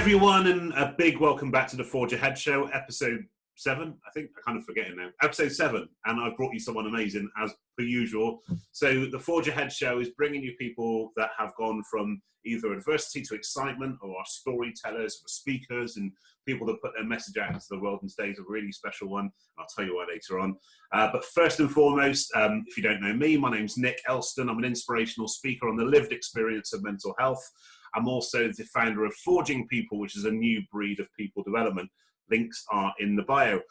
everyone, and a big welcome back to the Forge Ahead Show, episode 7, I think. I kind of forgetting now. Episode 7, and I've brought you someone amazing, as per usual. So the Forge Ahead Show is bringing you people that have gone from either adversity to excitement, or are storytellers, or speakers, and people that put their message out into the world, and today's a really special one. I'll tell you why later on. But first and foremost, if you don't know me, my name's Nick Elston. I'm an inspirational speaker on the lived experience of mental health. I'm also the founder of Forging People, which is a new breed of people development. Links are in the bio.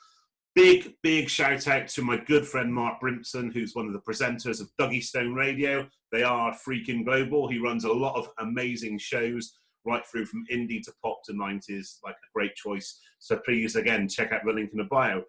Big shout out to my good friend Mark Brimson, who's one of the presenters of Dougie Stone Radio. They are freaking global. He runs a lot of amazing shows, right through from indie to pop to 90s, like a great choice. So please, again, check out the link in the bio.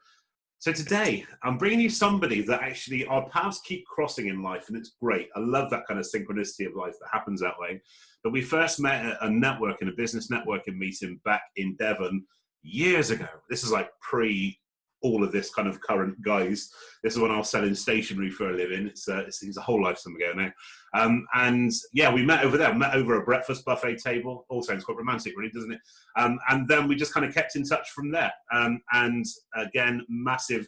So today, I'm bringing you somebody that actually our paths keep crossing in life, and it's great. I love that kind of synchronicity of life that happens that way. But we first met at a business networking meeting back in Devon years ago. This is like pre all of this kind of current guys. This is when I was selling stationery for a living. It's a whole lifetime ago now. And yeah, we met over there. We met over a breakfast buffet table. All sounds quite romantic, really, doesn't it? And then we just kind of kept in touch from there. And again, massive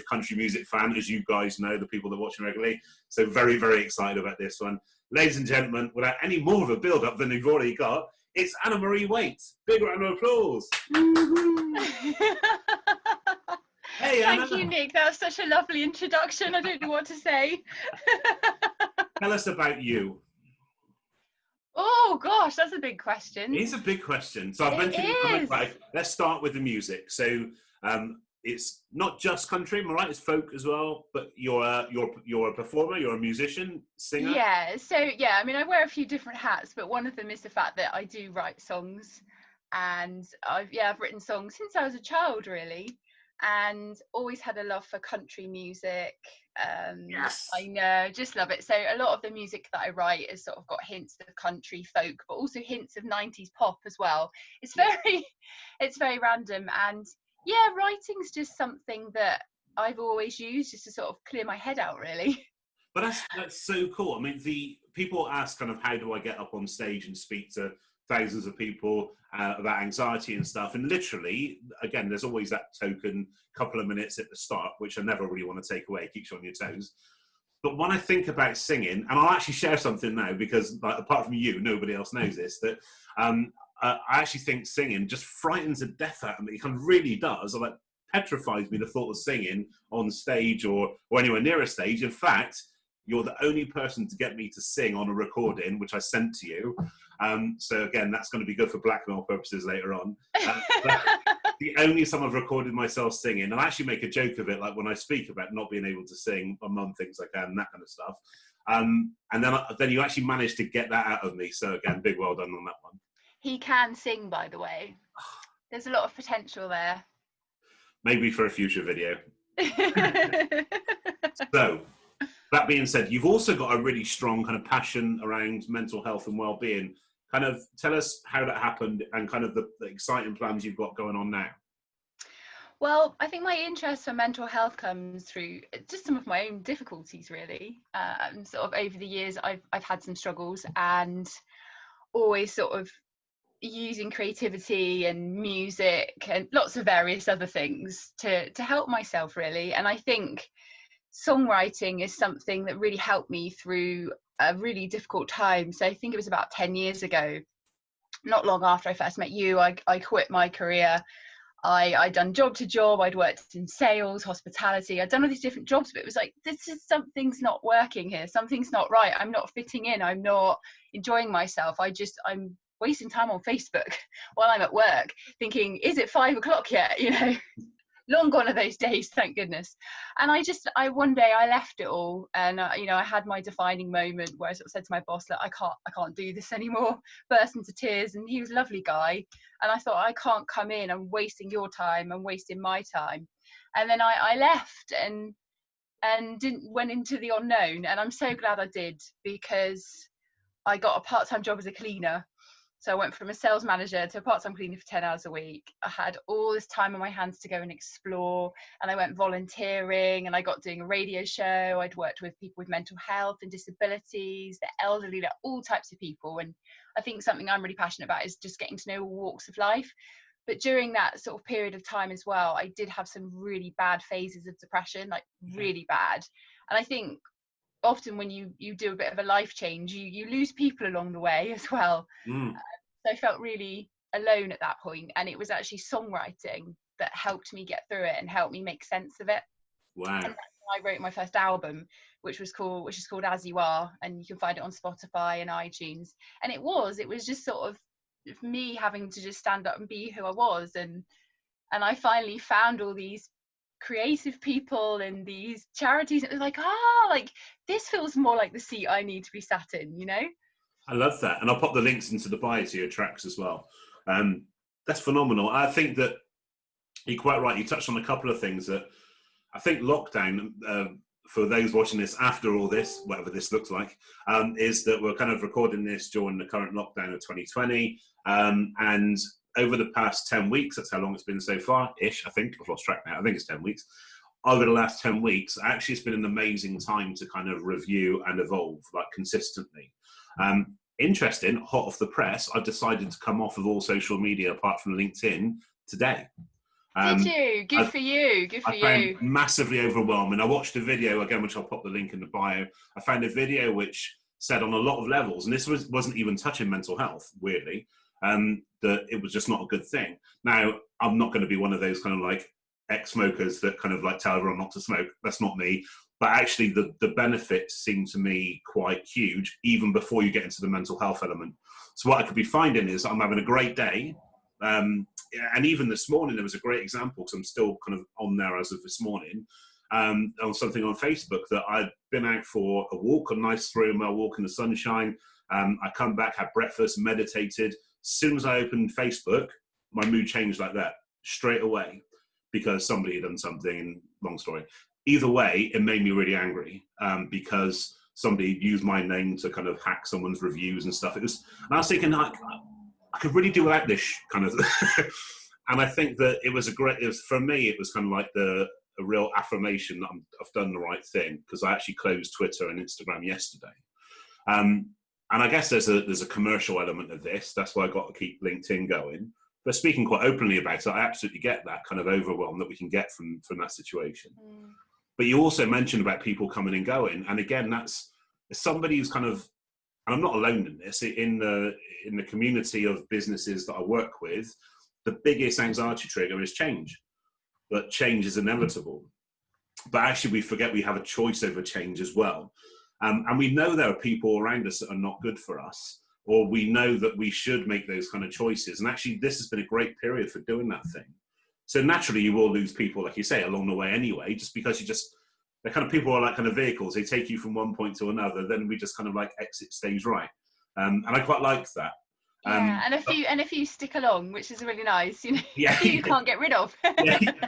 country music fan, as you guys know, the people that are watching regularly. So very excited about this one. Ladies and gentlemen, without any more of a build-up than you've already got, it's Anna-Marie Waite. Big round of applause. Hey, Anna. Thank you, Nick. That was such a lovely introduction. I don't know what to say. Tell us about you. Oh, gosh, that's a big question. It is a big question. So I've mentioned it. Right, let's start with the music. So it's not just country, am I right? It's folk as well, but you're a performer, you're a musician, singer. Yeah, so yeah, I mean, I wear a few different hats, but one of them is the fact that I do write songs, and I've written songs since I was a child, really, and always had a love for country music. Yes, I know, just love it. So a lot of the music that I write has sort of got hints of country folk, but also hints of 90s pop as well. It's very random, and yeah, writing's just something that I've always used just to sort of clear my head out, really. But that's so cool. I mean, the people ask kind of, how do I get up on stage and speak to thousands of people about anxiety and stuff? And literally, again, there's always that token couple of minutes at the start, which I never really want to take away. It keeps you on your toes. But when I think about singing, and I'll actually share something now, because like, apart from you, nobody else knows this, that I actually think singing just frightens the death out of me. It kind of really does. It like petrifies me, the thought of singing on stage or anywhere near a stage. In fact, you're the only person to get me to sing on a recording, which I sent to you. So again, that's going to be good for blackmail purposes later on. The only time I've recorded myself singing, and I actually make a joke of it, like when I speak about not being able to sing, my mum thinks I can, and that kind of stuff. And then you actually managed to get that out of me. So again, big well done on that one. He can sing, by the way. There's a lot of potential there. Maybe for a future video. So, that being said, you've also got a really strong kind of passion around mental health and well-being. Kind of tell us how that happened and kind of the exciting plans you've got going on now. Well, I think my interest for mental health comes through just some of my own difficulties, really. Sort of over the years, I've had some struggles, and always sort of using creativity and music and lots of various other things to help myself, really. And I think songwriting is something that really helped me through a really difficult time. So I think it was about 10 years ago, not long after I first met you, I quit my career. I'd done job to job, I'd worked in sales, hospitality, I'd done all these different jobs, but it was like, something's not working here, something's not right, I'm not fitting in, I'm not enjoying myself, I'm wasting time on Facebook while I'm at work, thinking, is it 5 o'clock yet? You know, long gone are those days, thank goodness. And I one day I left it all, and I had my defining moment where I sort of said to my boss, look, I can't do this anymore, burst into tears. And he was a lovely guy, and I thought, I can't come in, I'm wasting your time, I'm wasting my time. And then I left and went into the unknown, and I'm so glad I did, because I got a part-time job as a cleaner. So I went from a sales manager to a part-time cleaner for 10 hours a week. I had all this time on my hands to go and explore, and I went volunteering, and I got doing a radio show. I'd worked with people with mental health and disabilities, the elderly, like all types of people. And I think something I'm really passionate about is just getting to know all walks of life. But during that sort of period of time as well, I did have some really bad phases of depression, like really bad. And I think often when you do a bit of a life change, you lose people along the way as well. So I felt really alone at that point, and it was actually songwriting that helped me get through it and helped me make sense of it. Wow. And that's when I wrote my first album, which is called As You Are, and you can find it on Spotify and iTunes. And it was just sort of me having to just stand up and be who I was, and I finally found all these creative people and these charities. It was like, like this feels more like the seat I need to be sat in, you know? I love that. And I'll pop the links into the bio to your tracks as well. That's phenomenal. I think that you're quite right. You touched on a couple of things that I think lockdown, for those watching this after all this, whatever this looks like, is that we're kind of recording this during the current lockdown of 2020. And over the past 10 weeks, that's how long it's been so far-ish, I think. I've lost track now. I think it's 10 weeks. Over the last 10 weeks, actually, it's been an amazing time to kind of review and evolve, like, consistently. Interesting, hot off the press, I've decided to come off of all social media apart from LinkedIn today. Did you? Good for you. Good for you. I found massively overwhelming. I watched a video, again, which I'll pop the link in the bio. I found a video which said on a lot of levels, and this wasn't even touching mental health, weirdly, that it was just not a good thing. Now, I'm not going to be one of those kind of like ex-smokers that kind of like tell everyone not to smoke. That's not me. But actually, the benefits seem to me quite huge, even before you get into the mental health element. So what I could be finding is I'm having a great day. And even this morning, there was a great example, because I'm still kind of on there as of this morning, on something on Facebook that I'd been out for a walk, a nice 3-mile walk in the sunshine. I come back, had breakfast, meditated. As soon as I opened Facebook, my mood changed like that, straight away, because somebody had done something, long story. Either way, it made me really angry, because somebody used my name to kind of hack someone's reviews and stuff. And I was thinking, I could really do without this kind of and I think that for me, it was kind of like a real affirmation that I've done the right thing, because I actually closed Twitter and Instagram yesterday. And I guess there's a commercial element of this. That's why I got to keep LinkedIn going. But speaking quite openly about it, I absolutely get that kind of overwhelm that we can get from that situation. But you also mentioned about people coming and going. And again, that's somebody who's kind of, and I'm not alone in this, in the community of businesses that I work with, the biggest anxiety trigger is change. But change is inevitable. But actually, we forget we have a choice over change as well. And we know there are people around us that are not good for us, or we know that we should make those kind of choices. And actually, this has been a great period for doing that thing. So naturally, you will lose people, like you say, along the way anyway, just because the kind of people are like kind of vehicles. They take you from one point to another. Then we just kind of like exit stage right. And I quite like that. Yeah, and a few stick along, which is really nice. You know, yeah, a few you can't get rid of.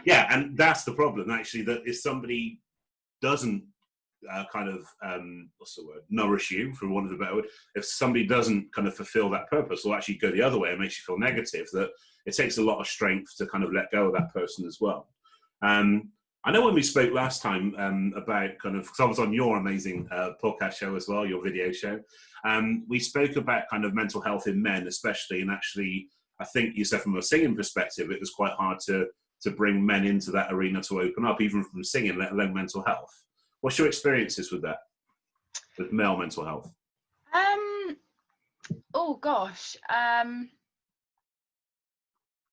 yeah, and that's the problem, actually, that if somebody doesn't what's the word, nourish you, for want of a better word, if somebody doesn't kind of fulfill that purpose, or actually go the other way and makes you feel negative, that it takes a lot of strength to kind of let go of that person as well. I know when we spoke last time about kind of, because I was on your amazing podcast show as well, your video show, we spoke about kind of mental health in men especially, and actually I think you said from a singing perspective it was quite hard to bring men into that arena to open up, even from singing, let alone mental health. What's your experiences with that, with male mental health? Oh gosh,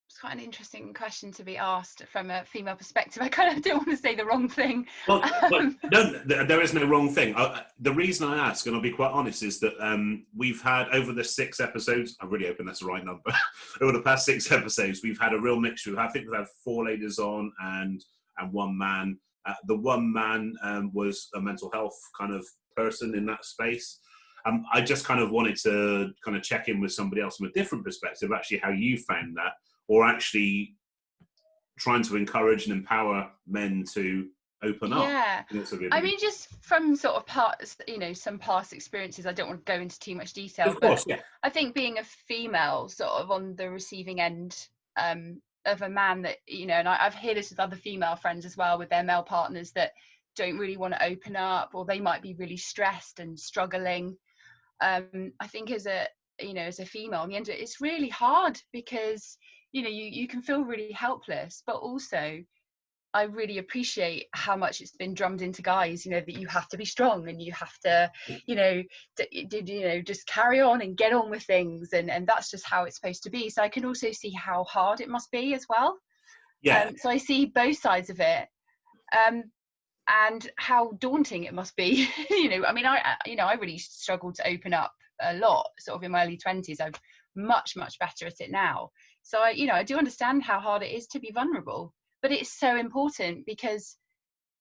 it's quite an interesting question to be asked from a female perspective. I kind of don't want to say the wrong thing. Well, no, there is no wrong thing. The reason I ask, and I'll be quite honest, is that we've had, over the 6 episodes, I'm really hoping that's the right number, over the past 6 episodes, we've had a real mixture. I think we've had 4 ladies on and 1 man. The 1 man was a mental health kind of person in that space. I just kind of wanted to kind of check in with somebody else from a different perspective, actually how you found that, or actually trying to encourage and empower men to open up. Yeah, I mean, just from sort of some past experiences, I don't want to go into too much detail, of course, but yeah. I think being a female sort of on the receiving end of a man that, and I've heard this with other female friends as well, with their male partners that don't really want to open up, or they might be really stressed and struggling. I think as as a female, on the end of it, it's really hard because, you can feel really helpless, but also I really appreciate how much it's been drummed into guys, that you have to be strong and you have to, just carry on and get on with things. And that's just how it's supposed to be. So I can also see how hard it must be as well. Yeah. So I see both sides of it. And how daunting it must be. I really struggled to open up a lot sort of in my early 20s. I'm much better at it now. So I do understand how hard it is to be vulnerable, but it's so important, because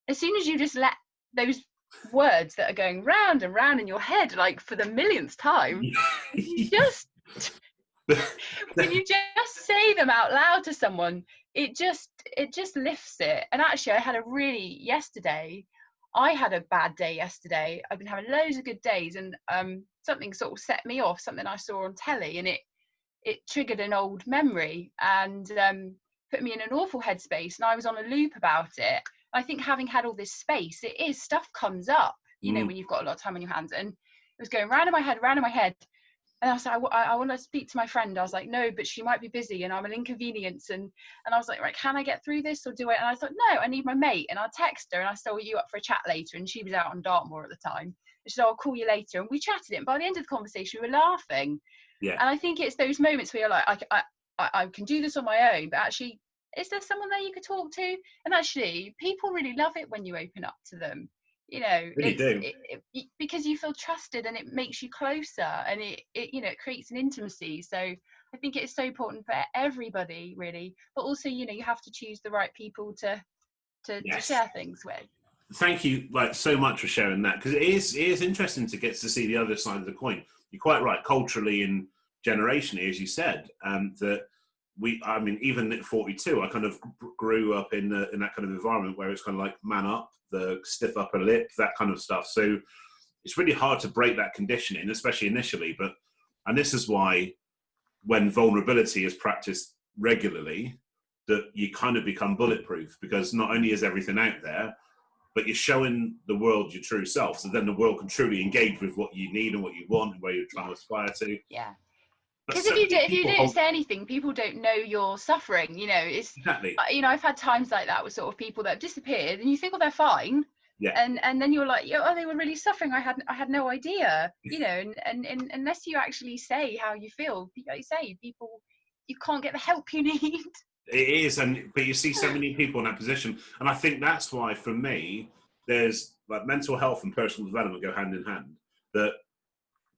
as soon as you just let those words that are going round and round in your head, like for the millionth time, you just when you just say them out loud to someone, it just lifts it. And actually, I had a bad day yesterday. I've been having loads of good days, and something sort of set me off, something I saw on telly, and it triggered an old memory and put me in an awful headspace, and I was on a loop about it. I think having had all this space, stuff comes up, when you've got a lot of time on your hands, and it was going round in my head. And I was like, I want to speak to my friend. I was like, no, but she might be busy and I'm an inconvenience. And I was like, right, can I get through this or do it? And I thought, no, I need my mate. And I'll text her and I said, well, you up for a chat later? And she was out on Dartmoor at the time. And she said, I'll call you later. And we chatted it. And by the end of the conversation, we were laughing. Yeah. And I think it's those moments where you're like, I can do this on my own, but actually, is there someone there you could talk to? And actually, people really love it when you open up to them. Really do. Because you feel trusted, and it makes you closer, and it creates an intimacy. So I think it's so important for everybody, really. But also, you have to choose the right people to share things with. Thank you, so much for sharing that, because it is interesting to get to see the other side of the coin. You're quite right, culturally and generationally, as you said, that even at 42, I kind of grew up in that kind of environment where it's kind of like man up, the stiff upper lip, that kind of stuff. So it's really hard to break that conditioning, especially initially. And this is why, when vulnerability is practiced regularly, that you kind of become bulletproof, because not only is everything out there, but you're showing the world your true self. So then the world can truly engage with what you need and what you want and where you're trying to aspire to. Yeah. Because if you don't say anything, people don't know you're suffering. It's exactly. I've had times like that with sort of people that have disappeared, and you think, well, they're fine. Yeah. And then you're like, oh, they were really suffering. I had no idea. And unless you actually say how you feel, like you say, people, you can't get the help you need. It is, but you see so many people in that position, and I think that's why, for me, there's mental health and personal development go hand in hand. That,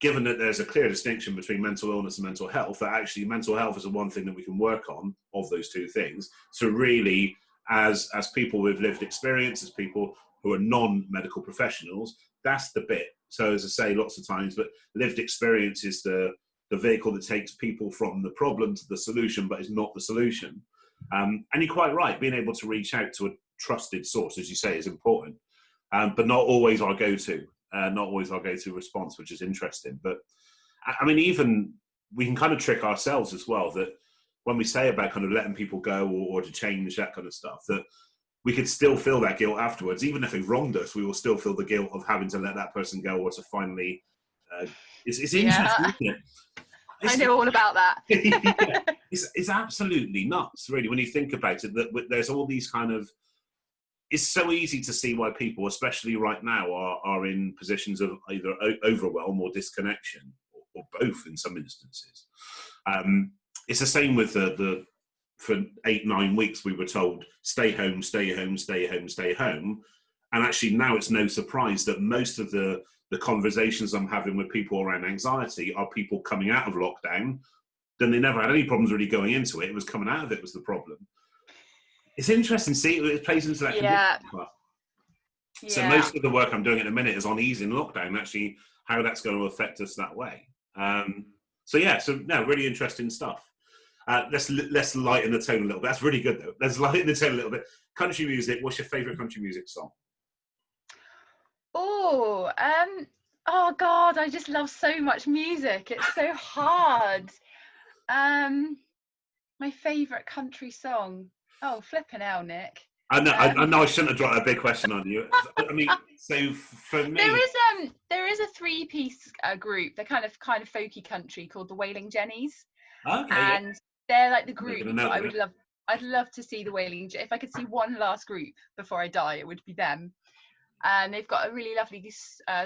given that there's a clear distinction between mental illness and mental health, that actually mental health is the one thing that we can work on of those two things. So really, as people with lived experience, as people who are non-medical professionals, that's the bit. So as I say lots of times, but lived experience is the vehicle that takes people from the problem to the solution, but is not the solution. And you're quite right, being able to reach out to a trusted source, as you say, is important, but not always our go-to. Not always our go-to response, which is interesting. But even we can kind of trick ourselves as well, that when we say about kind of letting people go or to change, that kind of stuff, that we could still feel that guilt afterwards. Even if they've wronged us, we will still feel the guilt of having to let that person go, or to finally it's interesting, isn't it? I know all about that. Yeah, it's absolutely nuts, really, when you think about it, that there's all these kind of, it's so easy to see why people, especially right now, are in positions of either overwhelm or disconnection, or both in some instances. It's the same with for 8-9 weeks we were told, stay home, stay home, stay home, stay home. And actually now it's no surprise that most of the conversations I'm having with people around anxiety are people coming out of lockdown. Then they never had any problems really going into it. It was coming out of it was the problem. It's interesting. See, it plays into that. Yeah. So most of the work I'm doing at the minute is on easing lockdown, actually how that's going to affect us that way. Really interesting stuff. Let's lighten the tone a little bit. That's really good though. Let's lighten the tone a little bit. Country music. What's your favourite country music song? Oh God, I just love so much music. It's so hard. My favourite country song. Oh, flippin' hell, Nick. I know I shouldn't have dropped a big question on you. I mean, so for me, there is a three-piece group. They're kind of folky country called the Wailing Jennies, okay, yeah. and they're like the I'm group making a note that of it. I'd love to see the Wailing. If I could see one last group before I die, it would be them. And they've got a really lovely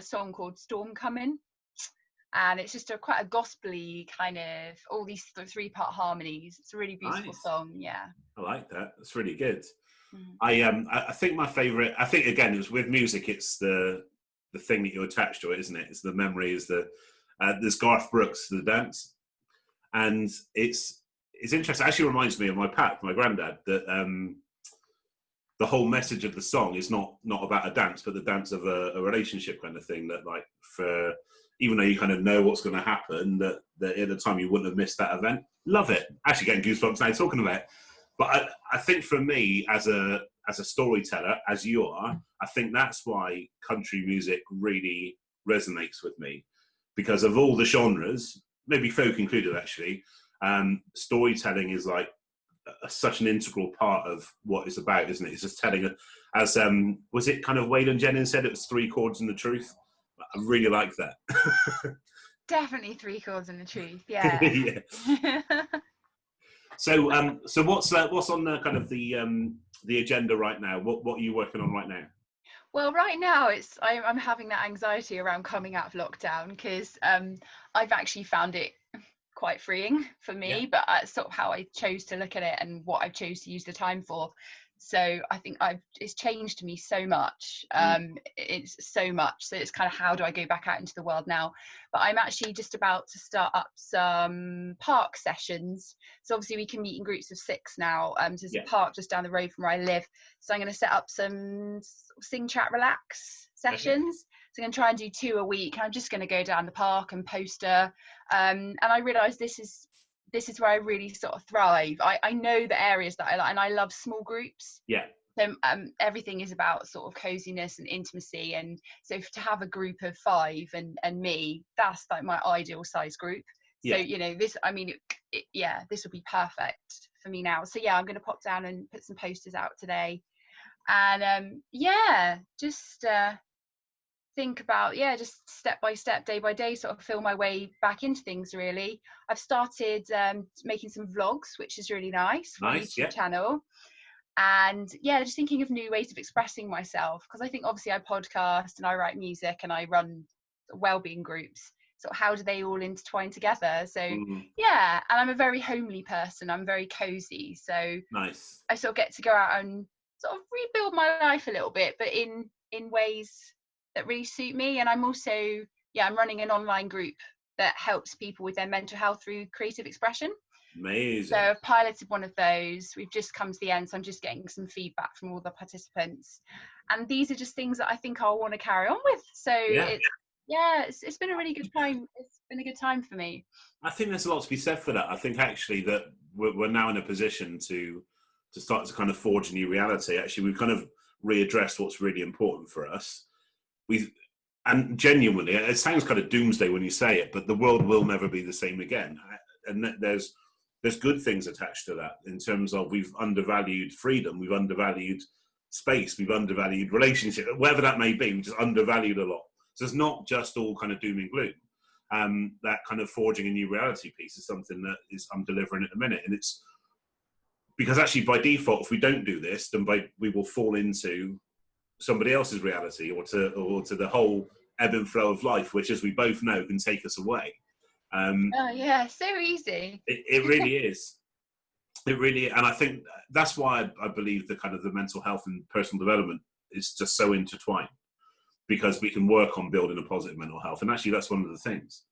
song called "Storm Coming," and it's just quite a gospely kind of all these three-part harmonies. It's a really beautiful Nice. song. Yeah. I like that. That's really good. Mm. I think my favourite. I think again, it's with music. It's the thing that you attach to it, isn't it? It's the memory. Is the there's Garth Brooks, the dance, and it's interesting. It actually reminds me of my granddad. That the whole message of the song is not about a dance, but the dance of a relationship kind of thing. That like for even though you kind of know what's going to happen, that at the time you wouldn't have missed that event. Love it. Actually getting goosebumps now talking about it. But I think for me, as a storyteller, as you are, I think that's why country music really resonates with me. Because of all the genres, maybe folk included actually, storytelling is like such an integral part of what it's about, isn't it? It's just telling it, as was it kind of Waylon Jennings said, it was 3 chords and the truth. I really like that. Definitely 3 chords and the truth. Yeah. Yeah. So what's on the kind of the agenda right now? What are you working on right now? Well, right now I'm having that anxiety around coming out of lockdown because I've actually found it quite freeing for me, Yeah. but sort of how I chose to look at it and what I chose to use the time for. So I think it's changed me so much. It's so much. So it's kind of how do I go back out into the world now? But I'm actually just about to start up some park sessions. So obviously we can meet in groups of 6 now. So there's a park just down the road from where I live. So I'm going to set up some sing, chat, relax sessions. So I'm going to try and do 2 a week. I'm just going to go down the park and poster. And I realised this is where I really sort of thrive. I know the areas that I like, and I love small groups. Yeah. So everything is about sort of coziness and intimacy, and so to have a group of 5 and me, that's like my ideal size group. So this, I mean, this will be perfect for me now. So I'm going to pop down and put some posters out today, and just think about just step by step, day by day, sort of feel my way back into things. Really, I've started making some vlogs, which is really nice for a YouTube channel, and just thinking of new ways of expressing myself, because I think obviously I podcast and I write music and I run wellbeing groups, so how do they all intertwine together? So and I'm a very homely person, I'm very cozy, so nice. I sort of get to go out and sort of rebuild my life a little bit, but in ways that really suit me. And I'm also I'm running an online group that helps people with their mental health through creative expression. Amazing. So I've piloted one of those. We've just come to the end, so I'm just getting some feedback from all the participants, and these are just things that I think I'll want to carry on with. So it's been a really good time. It's been a good time for me. I think there's a lot to be said for that. I think actually that we're now in a position to start to kind of forge a new reality. Actually, we've kind of readdressed what's really important for us. And genuinely, it sounds kind of doomsday when you say it, but the world will never be the same again. And there's good things attached to that, in terms of we've undervalued freedom, we've undervalued space, we've undervalued relationship, whatever that may be. We've just undervalued a lot. So it's not just all kind of doom and gloom. That kind of forging a new reality piece is something that I'm delivering at the minute, and it's because actually by default, if we don't do this, then we will fall into somebody else's reality, or to the whole ebb and flow of life, which, as we both know, can take us away. So easy. It really is. It really, and I think that's why I believe the kind of the mental health and personal development is just so intertwined, because we can work on building a positive mental health, and actually that's one of the things.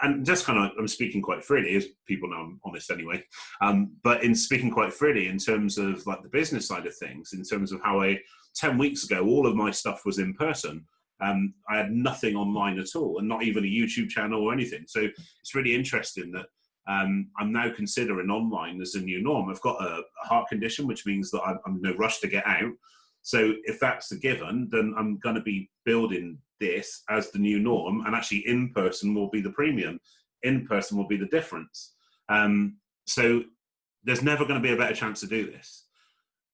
And just kind of, I'm speaking quite freely, as people know I'm honest anyway, but in speaking quite freely in terms of like the business side of things, in terms of how 10 weeks ago, all of my stuff was in person. I had nothing online at all, and not even a YouTube channel or anything. So it's really interesting that I'm now considering online as a new norm. I've got a heart condition, which means that I'm in no rush to get out. So if that's a given, then I'm going to be building this as the new norm, and actually in person will be the premium. In person will be the difference. So there's never going to be a better chance to do this.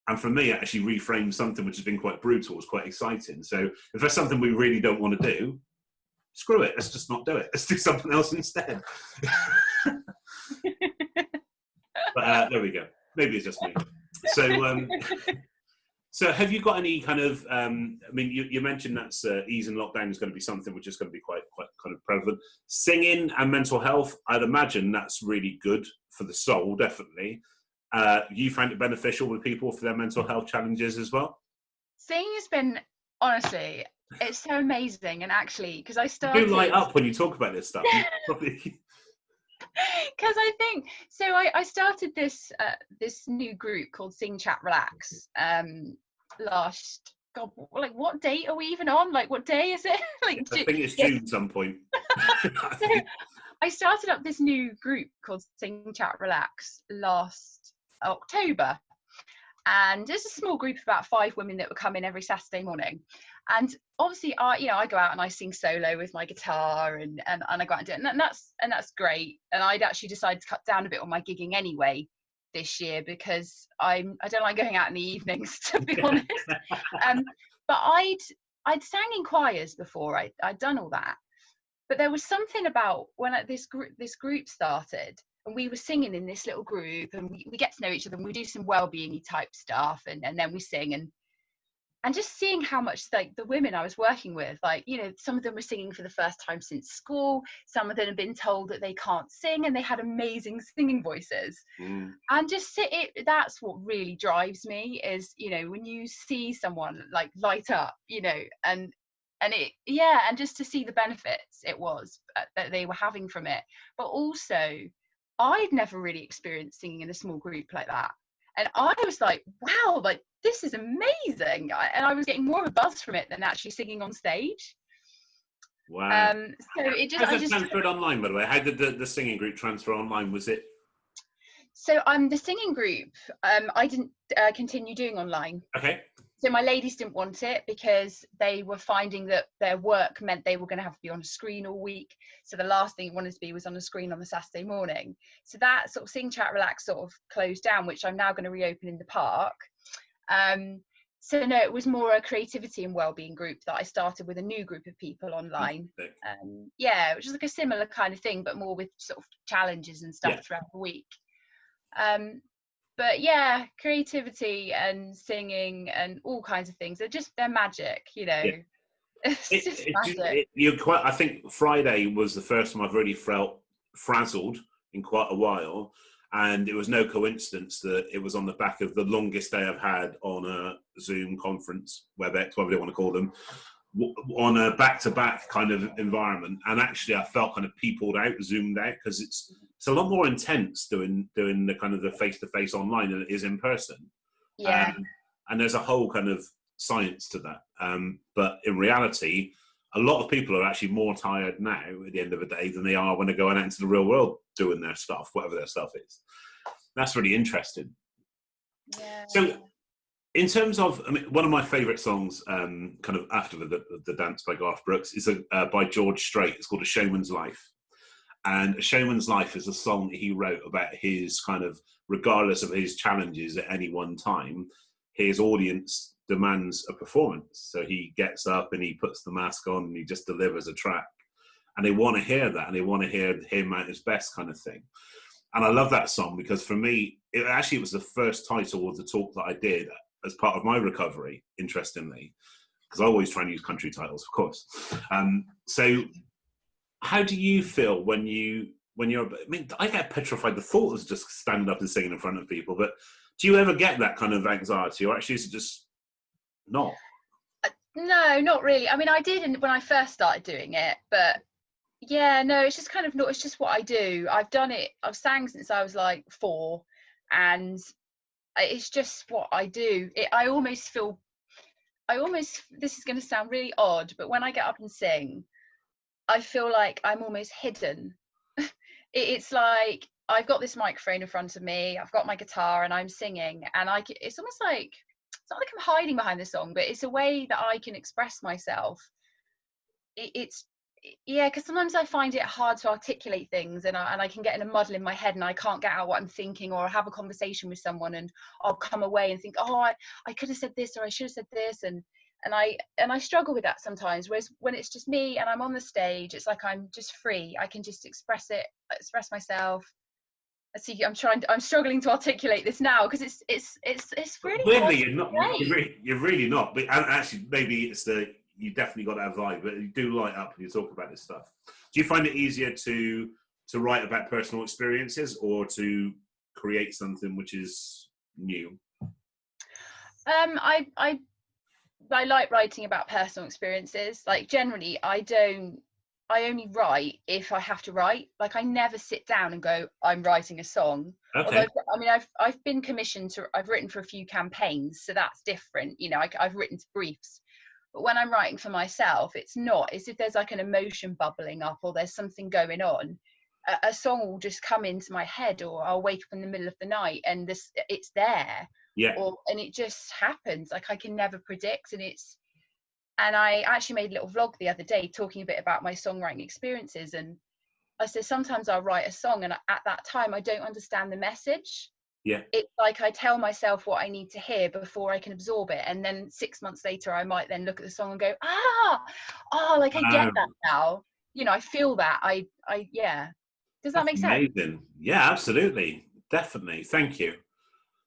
And for me, it actually reframed something which has been quite brutal. It was quite exciting. So if there's something we really don't want to do, screw it. Let's just not do it. Let's do something else instead. But there we go. Maybe it's just me. So, so have you got any kind of? I mean, you mentioned that's easing lockdown is going to be something which is going to be quite kind of prevalent. Singing and mental health, I'd imagine that's really good for the soul, definitely. You find it beneficial with people for their mental health challenges as well? Singing has been, honestly, it's so amazing. And actually, because I You do started... light up when you talk about this stuff. Because I think, so I started this this new group called Sing, Chat, Relax last... God, like, what date are we even on? Like, what day is it? Like, I think it's June some point. So I started up this new group called Sing, Chat, Relax last October, and there's a small group of about 5 women that would come in every Saturday morning. And obviously, I go out and I sing solo with my guitar, and I go out and do it, and that's great. And I'd actually decided to cut down a bit on my gigging anyway this year, because I don't like going out in the evenings, to be honest. But I'd sang in choirs before. I'd done all that, but there was something about when this group started, and we were singing in this little group, and we get to know each other, and we do some well-being type stuff, and then we sing, and just seeing how much, like, the women I was working with, like, you know, some of them were singing for the first time since school, some of them had been told that they can't sing, and they had amazing singing voices. And just that's what really drives me, is, you know, when you see someone like light up, you know, and it, yeah, and just to see the benefits it was that they were having from it. But also, I'd never really experienced singing in a small group like that, and I was like, wow, like, this is amazing. And I was getting more of a buzz from it than actually singing on stage. Wow. So it just... How's it transferred online, by the way? How did the singing group transfer online? Was it... So the singing group, I didn't continue doing online. Okay. So my ladies didn't want it, because they were finding that their work meant they were going to have to be on a screen all week. So the last thing you wanted to be was on a screen on the Saturday morning. So that sort of Sing, Chat, Relax sort of closed down, which I'm now going to reopen in the park. So no, it was more a creativity and wellbeing group that I started with a new group of people online. Yeah, which is like a similar kind of thing, but more with sort of challenges and stuff throughout the week. But yeah, creativity and singing and all kinds of things, they're magic, you know. Yeah. It's just magic. I think Friday was the first time I've really felt frazzled in quite a while, and it was no coincidence that it was on the back of the longest day I've had on a Zoom conference, WebEx, whatever they want to call them, on a back-to-back kind of environment. And actually I felt kind of peopled out, zoomed out, because it's a lot more intense doing the kind of the face-to-face online than it is in person. Yeah. And there's a whole kind of science to that. But in reality, a lot of people are actually more tired now at the end of the day than they are when they're going out into the real world doing their stuff, whatever their stuff is. That's really interesting. Yeah. So in terms of, I mean, one of my favourite songs, kind of after the Dance by Garth Brooks, is by George Strait. It's called A Showman's Life. And A Showman's Life is a song that he wrote about his kind of, regardless of his challenges at any one time, his audience demands a performance. So he gets up and he puts the mask on and he just delivers a track. And they want to hear that, and they want to hear him at his best, kind of thing. And I love that song because for me, it was the first title of the talk that I did as part of my recovery, interestingly, because I always try and use country titles, of course. So how do you feel when you're, I mean, I get petrified the thought of just standing up and singing in front of people, but do you ever get that kind of anxiety, or actually is it just not? No, not really. I mean, I did when I first started doing it, but yeah, no, it's just kind of not, it's just what I do. I've done it, I've sang since I was like 4, and it's just what I do. I almost, this is going to sound really odd, but when I get up and sing, I feel like I'm almost hidden. It's like I've got this microphone in front of me, I've got my guitar, and I'm singing, and it's almost like, it's not like I'm hiding behind the song, but it's a way that I can express myself. It's Yeah, because sometimes I find it hard to articulate things, and I can get in a muddle in my head, and I can't get out what I'm thinking, or have a conversation with someone, and I'll come away and think, oh, I could have said this, or I should have said this, and I struggle with that sometimes. Whereas when it's just me and I'm on the stage, it's like I'm just free. I can just express myself. I'm struggling to articulate this now because it's really hard Weirdly, to you're not. explain. You're really not. But and actually, maybe it's you definitely got that vibe. But you do light up when you talk about this stuff. Do you find it easier to write about personal experiences or to create something which is new? I like writing about personal experiences. Like generally, I only write if I have to write. Like I never sit down and go, I'm writing a song. Okay. Although I've been commissioned to. I've written for a few campaigns, so that's different. You know, I've written briefs. But when I'm writing for myself, it's not. It's if there's like an emotion bubbling up or there's something going on, a song will just come into my head, or I'll wake up in the middle of the night and it's there. Yeah. And it just happens. Like I can never predict. And I actually made a little vlog the other day talking a bit about my songwriting experiences, and I said sometimes I'll write a song and at that time I don't understand the message. Yeah. It's like I tell myself what I need to hear before I can absorb it, and then 6 months later I might then look at the song and go, like I get that now. You know, I feel that. I yeah. Does that That's make sense? amazing. Yeah, absolutely, definitely. Thank you.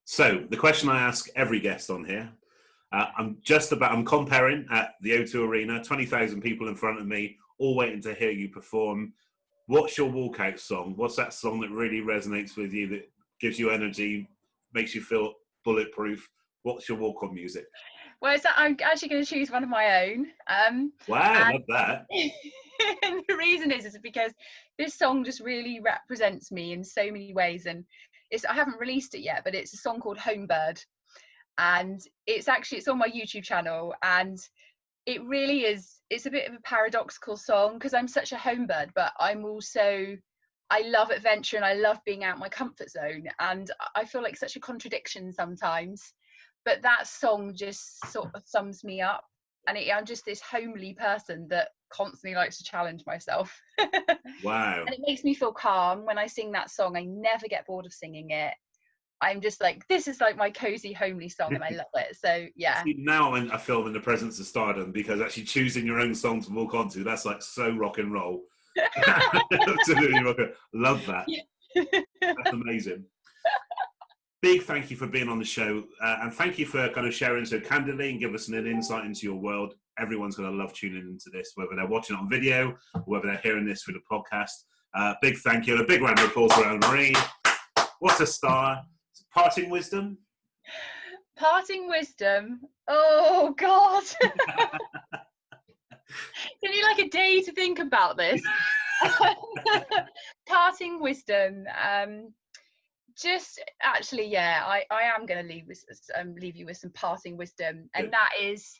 So the question I ask every guest on here, I'm comparing at the O2 Arena, 20,000 people in front of me, all waiting to hear you perform. What's your walkout song? What's that song that really resonates with you, that gives you energy, makes you feel bulletproof? What's your walk-on music? Well, I'm actually going to choose one of my own. Wow, And love that. and the reason is because this song just really represents me in so many ways, and I haven't released it yet, but it's a song called Homebird, and it's on my YouTube channel, and it really is. It's a bit of a paradoxical song because I'm such a homebird, but I love adventure and I love being out my comfort zone, and I feel like such a contradiction sometimes, but that song just sort of sums me up. And I'm just this homely person that constantly likes to challenge myself. Wow. And it makes me feel calm when I sing that song. I never get bored of singing it. I'm just like, this is like my cozy homely song and I love it. So yeah. See, now I feel in the presence of stardom, because actually choosing your own song to walk onto, that's like so rock and roll. Absolutely rock and roll. Love that. That's amazing. Big thank you for being on the show, and thank you for kind of sharing so candidly and give us an insight into your world. Everyone's going to love tuning into this, whether they're watching it on video or whether they're hearing this through the podcast. Big thank you, and a big round of applause for Anna-Marie. What a star. Parting wisdom? Parting wisdom? Oh, God. Give me like a day to think about this. Parting wisdom. Just actually, yeah, I am going to leave you with some parting wisdom, and that is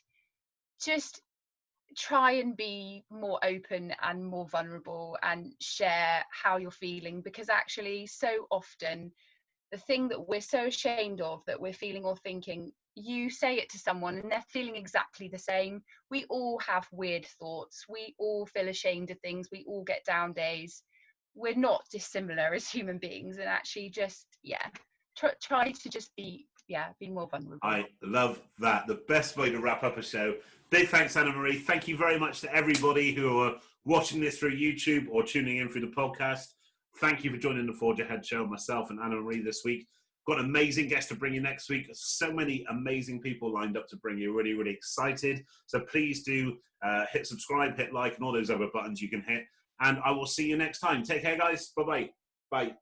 just try and be more open and more vulnerable and share how you're feeling, because actually so often the thing that we're so ashamed of that we're feeling or thinking, you say it to someone and they're feeling exactly the same. We all have weird thoughts, we all feel ashamed of things, we all get down days. We're not dissimilar as human beings, and actually just try to just be more vulnerable. I love that. The best way to wrap up a show. Big thanks, Anna-Marie. Thank you very much to everybody who are watching this through YouTube or tuning in through the podcast. Thank you for joining the Forge Ahead show, myself and Anna-Marie this week. Got an amazing guest to bring you next week. So many amazing people lined up to bring you. Really, really excited. So please do hit subscribe, hit like, and all those other buttons you can hit. And I will see you next time. Take care, guys. Bye-bye. Bye.